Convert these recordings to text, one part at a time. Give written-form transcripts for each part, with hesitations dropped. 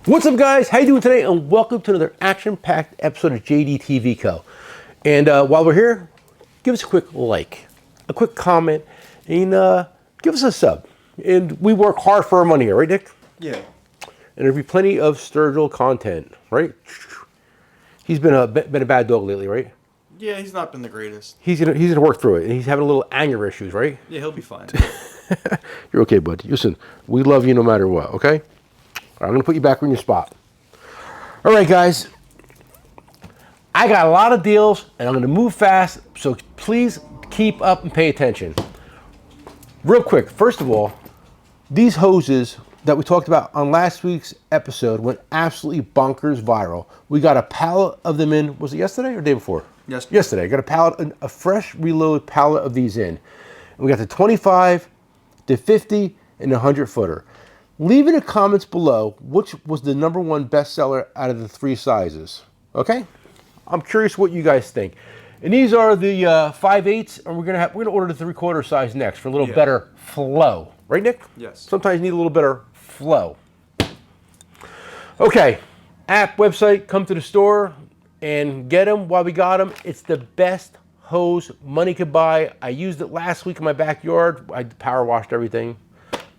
What's up, guys? How you doing today? And welcome to another action-packed episode of JDTV Co. And while we're here, give us a quick like, a quick comment, and give us a sub. And we work hard for our money here, right, Nick? Yeah. And there'll be plenty of Sturgill content, right? He's been a bad dog lately, right? Yeah, he's not been the greatest. He's gonna work through it, and he's having a little anger issues, right? Yeah, he'll be fine. You're okay, bud. Listen, we love you no matter what, okay? I'm going to put you back on your spot. All right, guys. I got a lot of deals, and I'm going to move fast, so please keep up and pay attention. Real quick, first of all, these hoses that we talked about on last week's episode went absolutely bonkers viral. We got a pallet of them in, was it yesterday or the day before? Yesterday. Yesterday. I got a pallet, a fresh reload pallet of these in. And we got the 25, the 50, and the 100-footer. Leave in the comments below which was the #1 bestseller out of the 3 sizes. Okay? I'm curious what you guys think. And these are the 5/8, and we're gonna order the 3/4 size next for a little better flow. Right, Nick? Yes. Sometimes you need a little better flow. Okay. App, website, come to the store and get them while we got them. It's the best hose money could buy. I used it last week in my backyard. I power washed everything,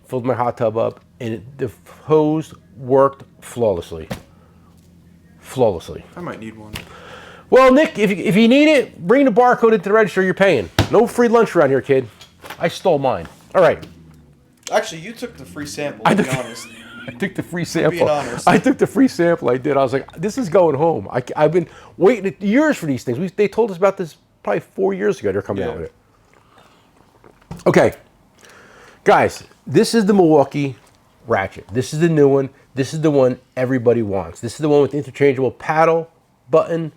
filled my hot tub up, and the hose worked flawlessly. Flawlessly. I might need one. Well, Nick, if you need it, bring the barcode into the register. You're paying. No free lunch around here, kid. I stole mine. All right. Actually, you took the free sample, to be honest. I took the free sample. Being honest. I took the free sample. I did. I was like, this is going home. I've been waiting years for these things. They told us about this probably 4 years ago. They're coming out with it. Okay. Guys, this is the Milwaukee ratchet. This is the new one. This is the one everybody wants. This is the one with interchangeable paddle, button,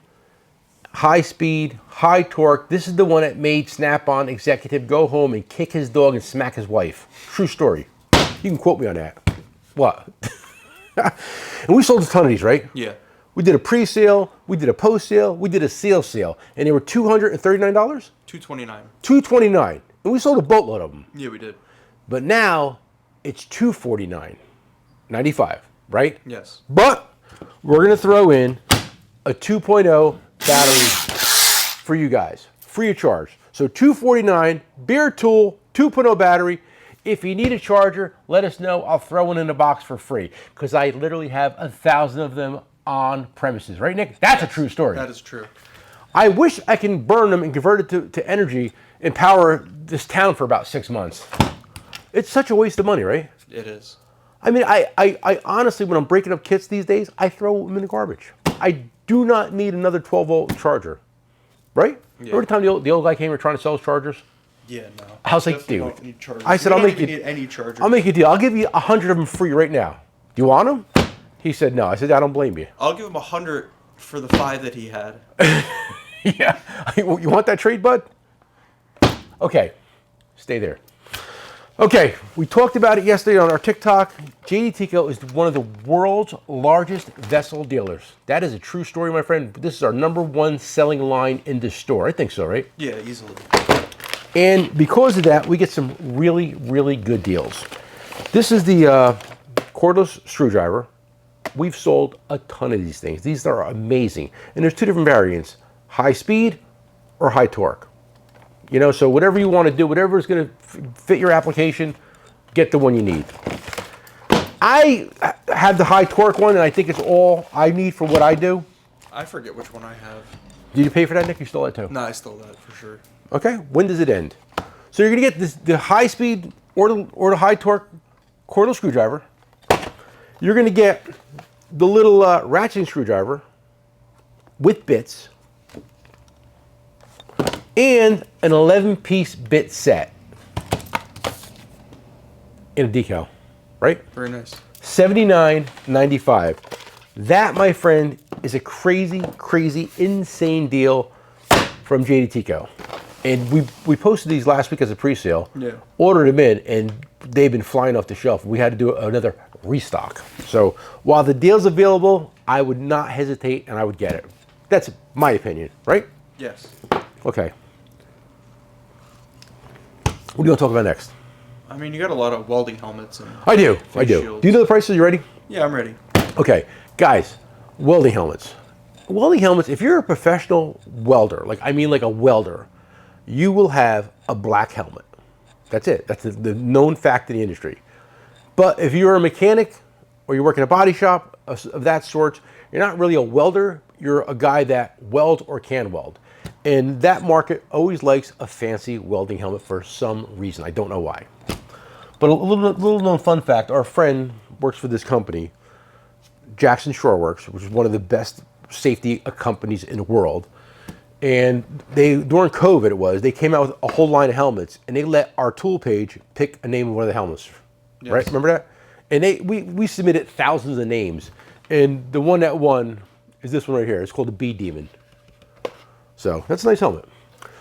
high speed, high torque. This is the one that made Snap-on executive go home and kick his dog and smack his wife. True story. You can quote me on that. What? And we sold a ton of these, right? Yeah. We did a pre-sale, we did a post-sale, we did a sale, and they were $239? $229. $229. And we sold a boatload of them. Yeah, we did. But now it's $249.95, right? Yes. But we're going to throw in a 2.0 battery for you guys, free of charge. So $249, beer tool, 2.0 battery. If you need a charger, let us know. I'll throw one in the box for free because I literally have 1,000 of them on premises. Right, Nick? That's a true story. That is true. I wish I can burn them and convert it to energy and power this town for about 6 months. It's such a waste of money, right? It is. I mean, I honestly, when I'm breaking up kits these days, I throw them in the garbage. I do not need another 12-volt charger, right? Yeah. Every time the old guy came here trying to sell his chargers, Yeah, no. I was like, Definitely dude. don't need chargers. I said, We I'll don't make even you need any chargers. I'll make you a deal. I'll give you 100 of them free right now. Do you want them? He said no. I said, I don't blame you. I'll give him 100 for the 5 that he had. Yeah. You want that trade, bud? Okay. Stay there. Okay, we talked about it yesterday on our TikTok. JDTco is one of the world's largest vessel dealers. That is a true story, my friend. This is our #1 selling line in the store. I think so, right? Yeah, easily. And because of that, we get some really, really good deals. This is the cordless screwdriver. We've sold a ton of these things. These are amazing. And there's 2 different variants, high speed or high torque. You know, so whatever you want to do, whatever is going to fit your application, get the one you need. I have the high torque one, and I think it's all I need for what I do. I forget which one I have. Did you pay for that, Nick? You stole that too? No, I stole that for sure. Okay. When does it end? So you're going to get the high speed or the high torque cordless screwdriver. You're going to get the little ratcheting screwdriver with bits and an 11-piece bit set in a decal, right? Very nice. $79.95. That, my friend, is a crazy, crazy, insane deal from JDTco. And we posted these last week as a pre-sale. Yeah. Ordered them in, and they've been flying off the shelf. We had to do another restock. So while the deal's available, I would not hesitate, and I would get it. That's my opinion, right? Yes. Okay. What do you want to talk about next? I mean, you got a lot of welding helmets and I do. face shields. Do you know the prices? You ready? Yeah, I'm ready. Okay, guys, welding helmets. Welding helmets, if you're a professional welder, like I mean like a welder, you will have a black helmet. That's it. That's the known fact in the industry. But if you're a mechanic or you work in a body shop of that sort, you're not really a welder. You're a guy that welds or can weld. And that market always likes a fancy welding helmet for some reason. I don't know why. But a little known fun fact, our friend works for this company, Jackson Shoreworks, which is one of the best safety companies in the world. And during COVID they came out with a whole line of helmets, and they let our tool page pick a name of one of the helmets. Yes. Right? Remember that? And we submitted thousands of names, and the one that won is this one right here. It's called the Bee Demon. So that's a nice helmet.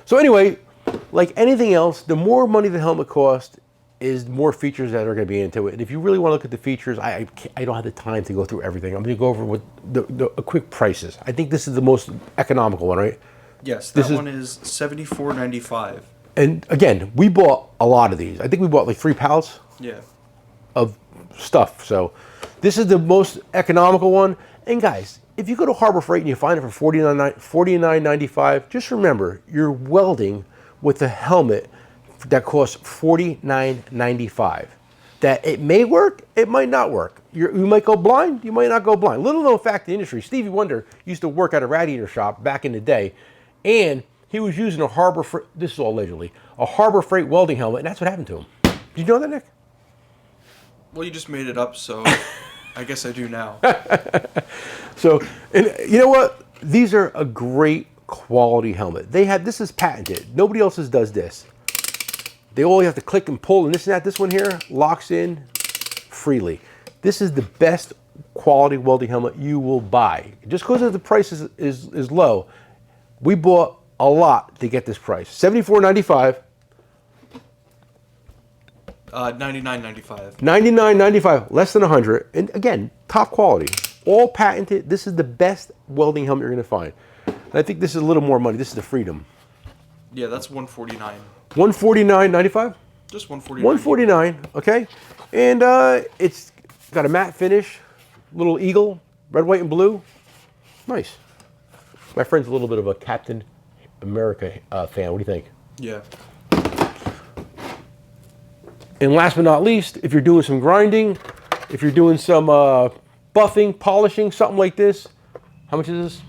So anyway, like anything else, the more money the helmet costs is more features that are going to be into it. And if you really want to look at the features, I don't have the time to go through everything. I'm going to go over with the quick prices. I think this is the most economical one, right? Yes, that one is $74.95. And again, we bought a lot of these. I think we bought like 3 pallets. Yeah. Of stuff. So this is the most economical one. And guys, if you go to Harbor Freight and you find it for $49.95, just remember you're welding with a helmet that costs $49.95. That it may work, it might not work. You might go blind, you might not go blind. Little known fact in the industry, Stevie Wonder used to work at a radiator shop back in the day, and he was using a Harbor Freight, this is all allegedly, a Harbor Freight welding helmet, and that's what happened to him. Did you know that, Nick? Well, you just made it up, so I guess I do now. So, and you know what? These are a great quality helmet. This is patented. Nobody else does this. They all have to click and pull and this and that. This one here locks in freely. This is the best quality welding helmet you will buy. Just because the price is low, we bought a lot to get this price. $74.95. $99.95. $99.95, less than $100, and again, top quality, all patented. This is the best welding helmet you're going to find. And I think this is a little more money. This is the Freedom. Yeah, that's $149. $149.95. Just $149. $149. Okay, and it's got a matte finish, little eagle, red, white, and blue. Nice. My friend's a little bit of a Captain America fan. What do you think? Yeah. And last but not least, if you're doing some grinding, if you're doing some buffing, polishing, something like this, how much is this?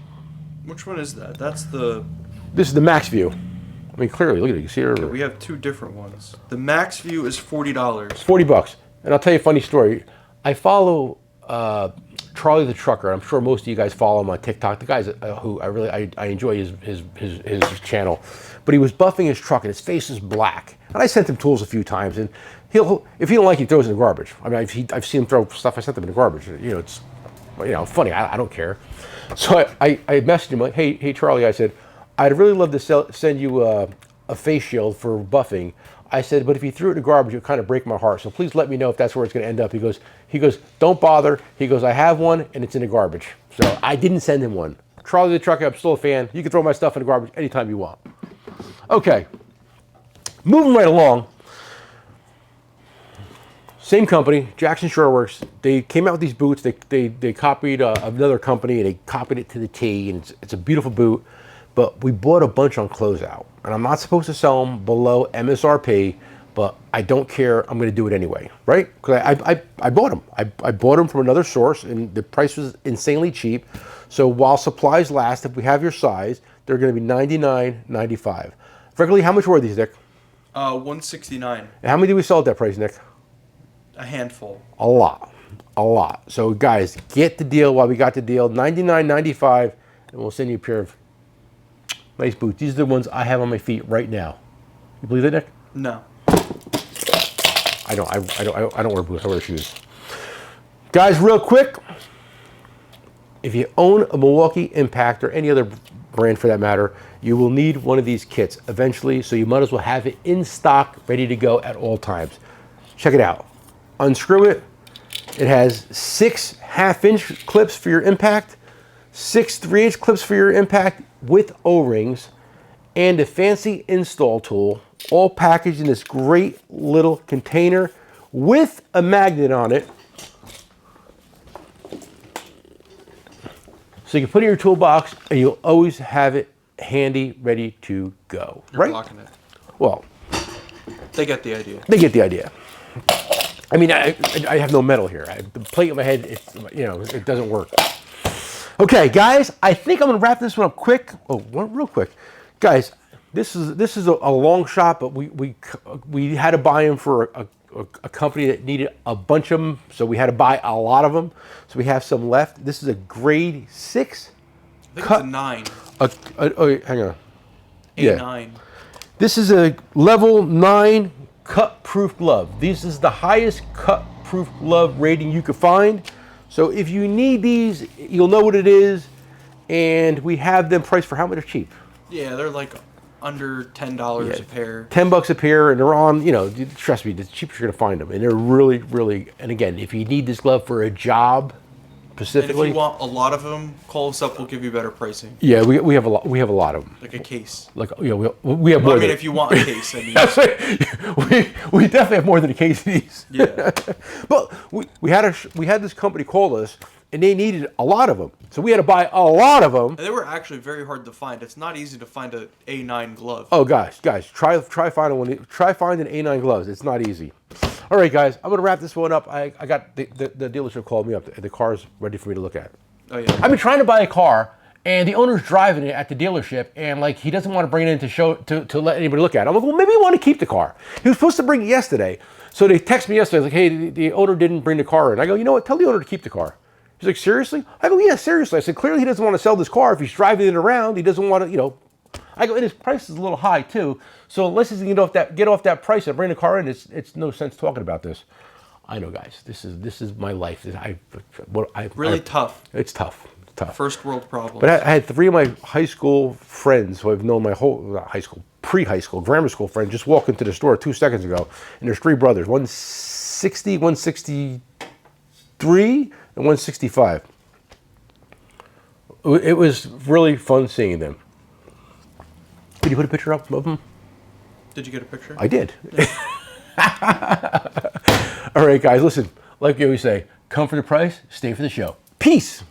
Which one is that? This is the Max View. I mean, clearly, look at it. You see it? Okay, we have 2 different ones. The Max View is $40. $40. And I'll tell you a funny story. I follow Charlie the Trucker. I'm sure most of you guys follow him on TikTok. The guys who I enjoy his channel. But he was buffing his truck and his face is black. And I sent him tools a few times, and if he don't like it, he throws it in the garbage. I mean, I've seen him throw stuff I sent him in the garbage. You know, it's funny. I don't care. So I messaged him like, hey Charlie, I said, I'd really love to send you a face shield for buffing. I said, but if you threw it in the garbage, it would kind of break my heart. So please let me know if that's where it's going to end up. He goes, don't bother. He goes, I have one and it's in the garbage. So I didn't send him one. Charlie the Trucker, I'm still a fan. You can throw my stuff in the garbage anytime you want. Okay, moving right along. Same company, Jackson Shoreworks. They came out with these boots. They copied another company, and they copied it to the T. And it's a beautiful boot. But we bought a bunch on closeout, and I'm not supposed to sell them below MSRP. But I don't care. I'm going to do it anyway, right? Because I bought them. I bought them from another source, and the price was insanely cheap. So while supplies last, if we have your size, they're going to be $99.95. Frankly, how much were these, Nick? $169. And how many did we sell at that price, Nick? A handful. A lot. So guys, get the deal while we got the deal. $99.95, and we'll send you a pair of nice boots. These are the ones I have on my feet right now. You believe that, Nick? No. I don't wear boots. I wear shoes. Guys, real quick, if you own a Milwaukee Impact or any other brand for that matter, you will need one of these kits eventually, so you might as well have it in stock, ready to go at all times. Check it out. Unscrew it. It has 6 half-inch clips for your impact, 6 3/8 clips for your impact with O-rings, and a fancy install tool, all packaged in this great little container with a magnet on it. So you can put it in your toolbox, and you'll always have it handy, ready to go. You're right? blocking it. Well, They get the idea. they get the idea. I mean, I have no metal here. The plate in my head, it doesn't work. Okay, guys, I think I'm gonna wrap this one up quick. Real quick, guys. This is a long shot, but we had to buy them for a company that needed a bunch of them, so we had to buy a lot of them. So we have some left. This is a grade 6. I think it's a 9. Hang on. A9. This is a level 9 cut-proof glove. This is the highest cut-proof glove rating you could find. So if you need these, you'll know what it is. And we have them priced for how much? They're cheap. Yeah, they're like under $10 a pair. $10 a pair, and they're on, trust me, the cheapest you're going to find them. And they're really, really, and again, if you need this glove for a job, specifically. And if you want a lot of them, closeout will give you better pricing. Yeah, we have a lot. We have a lot of them. Like a case. We have more. I mean, if you want a case, I mean. we definitely have more than a case of these. Yeah. But we had this company call us, and they needed a lot of them, so we had to buy a lot of them. And they were actually very hard to find. It's not easy to find an A9 glove. Oh, guys, try finding one. Try finding A9 gloves. It's not easy. All right, guys, I'm gonna wrap this one up. I got the dealership called me up. The car's ready for me to look at. Oh yeah. I've been trying to buy a car, and the owner's driving it at the dealership, and like he doesn't want to bring it in to let anybody look at it. I'm like, well, maybe you want to keep the car. He was supposed to bring it yesterday, so they texted me yesterday like, hey, the owner didn't bring the car in. I go, you know what? Tell the owner to keep the car. He's like, seriously? I go, yeah, seriously. I said, clearly he doesn't want to sell this car. If he's driving it around, he doesn't want to, I go, and his price is a little high too. So unless he's gonna get off that price and bring the car in, it's no sense talking about this. I know, guys. This is my life. Really tough. It's tough. It's tough. First world problems. But I had 3 of my high school friends who I've known my whole not high school, pre-high school, grammar school friend just walk into the store 2 seconds ago, and there's 3 brothers. 160, 163, and 165. It was really fun seeing them. Did you put a picture up of them? Did you get a picture? I did. All right, guys, listen, like we always say, come for the price, stay for the show. Peace.